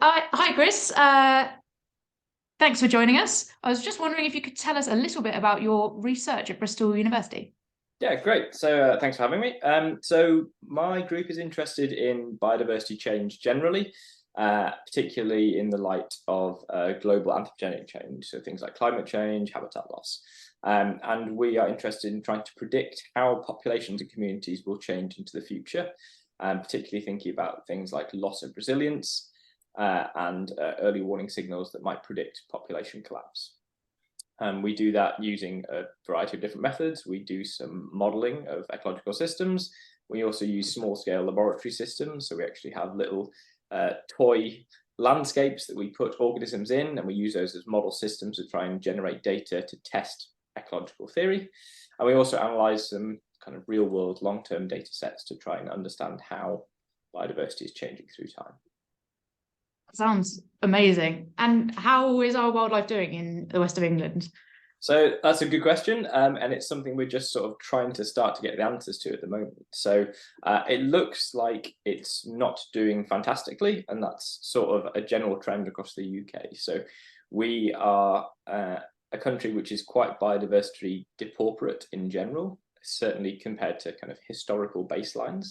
Hi, Chris. Thanks for joining us. I was just wondering if you could tell us a little bit about your research at Bristol University. Yeah, great. So thanks for having me. So my group is interested in biodiversity change generally, particularly in the light of global anthropogenic change, so things like climate change, habitat loss. And we are interested in trying to predict how populations and communities will change into the future, particularly thinking about things like loss of resilience and early warning signals that might predict population collapse. We do that using a variety of different methods. We do some modeling of ecological systems. We also use small-scale laboratory systems. So we actually have little toy landscapes that we put organisms in, and we use those as model systems to try and generate data to test ecological theory. And we also analyze some kind of real-world long-term data sets to try and understand how biodiversity is changing through time. Sounds amazing. And how is our wildlife doing in the west of England? So that's a good question, and it's something we're just sort of trying to start to get the answers to at the moment. So it looks like it's not doing fantastically, and that's sort of a general trend across the UK. So we are a country which is quite biodiversity depauperate in general, certainly compared to kind of historical baselines.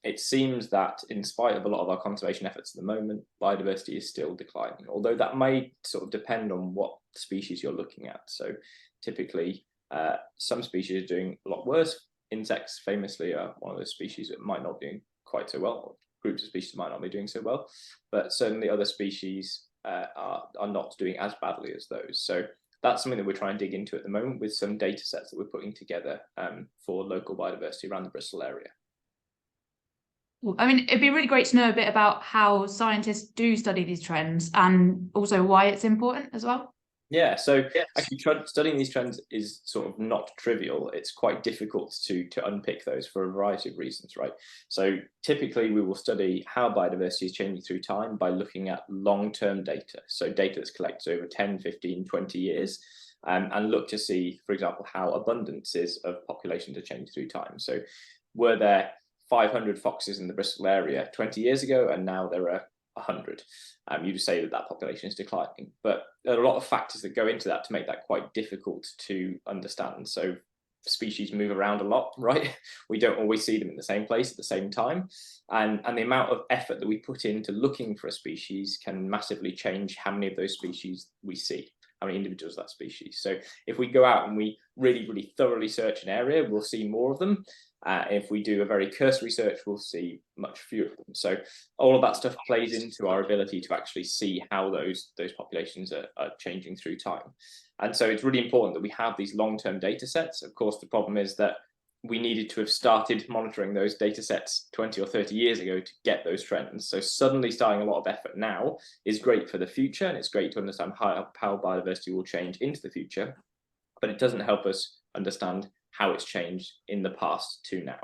It seems that in spite of a lot of our conservation efforts at the moment, biodiversity is still declining, although that may sort of depend on what species you're looking at. So typically, some species are doing a lot worse. Insects famously are one of those species that might not be doing quite so well, or groups of species might not be doing so well, but certainly other species are not doing as badly as those. So that's something that we're trying to dig into at the moment with some data sets that we're putting together for local biodiversity around the Bristol area. I mean, it'd be really great to know a bit about how scientists do study these trends and also why it's important as well. Yeah, so actually studying these trends is sort of not trivial. It's quite difficult to unpick those for a variety of reasons, right? So typically we will study how biodiversity is changing through time by looking at long-term data. So data that's collected over 10, 15, 20 years, and look to see, for example, how abundances of populations are changing through time. So were there 500 foxes in the Bristol area 20 years ago, and now there are 100. You just say that that population is declining, but there are a lot of factors that go into that to make that quite difficult to understand. So species move around a lot, right? We don't always see them in the same place at the same time, and the amount of effort that we put into looking for a species can massively change how many of those species we see, how many individuals of that species. So if we go out and we really thoroughly search an area, we'll see more of them. If we do a very cursory search, we'll see much fewer of them. So all of that stuff plays into our ability to actually see how those populations are changing through time. And so it's really important that we have these long-term data sets. Of course, the problem is that we needed to have started monitoring those data sets 20 or 30 years ago to get those trends. So suddenly starting a lot of effort now is great for the future, and it's great to understand how biodiversity will change into the future, but it doesn't help us understand how it's changed in the past to now.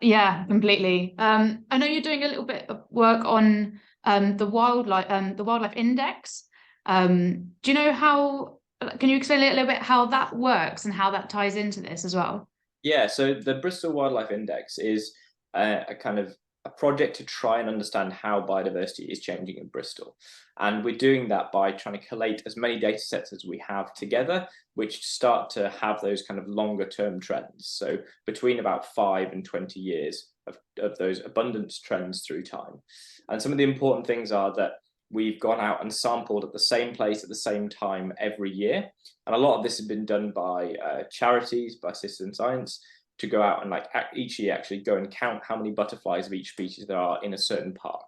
Yeah, completely. I know you're doing a little bit of work on the Wildlife Index. Do you know how? Can you explain a little bit how that works and how that ties into this as well? Yeah, so the Bristol Wildlife Index is a kind of a project to try and understand how biodiversity is changing in Bristol. And we're doing that by trying to collate as many data sets as we have together, which start to have those kind of longer term trends. So between about 5 and 20 years of those abundance trends through time. And some of the important things are that we've gone out and sampled at the same place at the same time every year. And a lot of this has been done by charities, by citizen science, to go out and like each year actually go and count how many butterflies of each species there are in a certain park.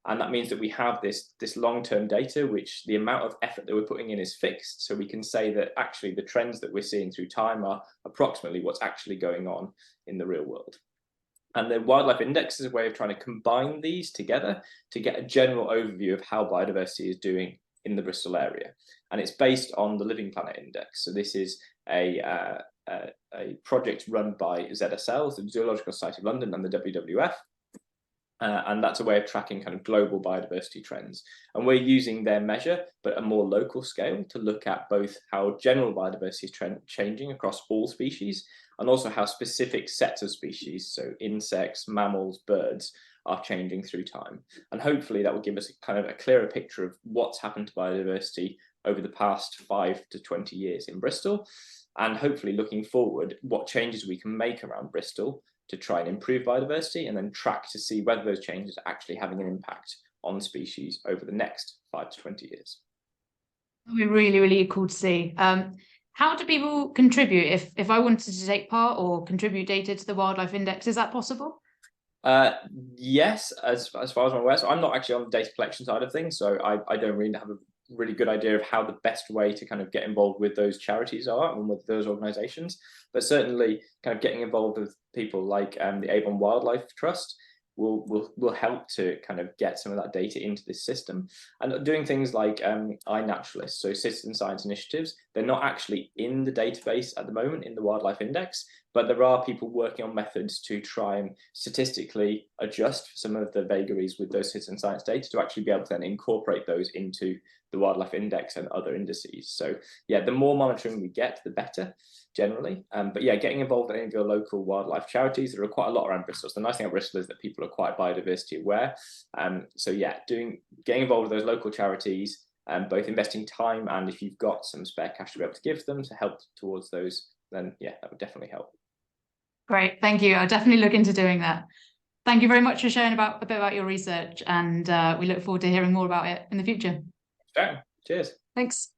And that means that we have this long-term data, which the amount of effort that we're putting in is fixed. So we can say that actually the trends that we're seeing through time are approximately what's actually going on in the real world. And the Wildlife Index is a way of trying to combine these together to get a general overview of how biodiversity is doing in the Bristol area. And it's based on the Living Planet Index. So this is a project run by ZSL, the Zoological Society of London, and the WWF. And that's a way of tracking kind of global biodiversity trends. And we're using their measure, but a more local scale, to look at both how general biodiversity is changing across all species, and also how specific sets of species, so insects, mammals, birds, are changing through time. And hopefully that will give us a kind of a clearer picture of what's happened to biodiversity over the past 5 to 20 years in Bristol, and hopefully looking forward, what changes we can make around Bristol to try and improve biodiversity, and then track to see whether those changes are actually having an impact on species over the next 5 to 20 years. That'd be really, really cool to see. How do people contribute? If I wanted to take part or contribute data to the Wildlife Index, is that possible? Yes, as far as I'm aware. So I'm not actually on the data collection side of things, so I don't really have a really good idea of how the best way to kind of get involved with those charities are and with those organizations. But certainly kind of getting involved with people like the Avon Wildlife Trust will help to kind of get some of that data into this system. And doing things like iNaturalist, so citizen science initiatives, they're not actually in the database at the moment in the Wildlife Index, but there are people working on methods to try and statistically adjust some of the vagaries with those citizen science data to actually be able to then incorporate those into the Wildlife Index and other indices. So yeah, the more monitoring we get, the better generally. But yeah, getting involved in any of your local wildlife charities, there are quite a lot around Bristol. So the nice thing about Bristol is that people are quite biodiversity aware. So yeah, getting involved with those local charities, both investing time and if you've got some spare cash to be able to give them to help towards those, then yeah, that would definitely help. Great, thank you. I'll definitely look into doing that. Thank you very much for sharing a bit about your research, and we look forward to hearing more about it in the future. Sure. Cheers. Thanks.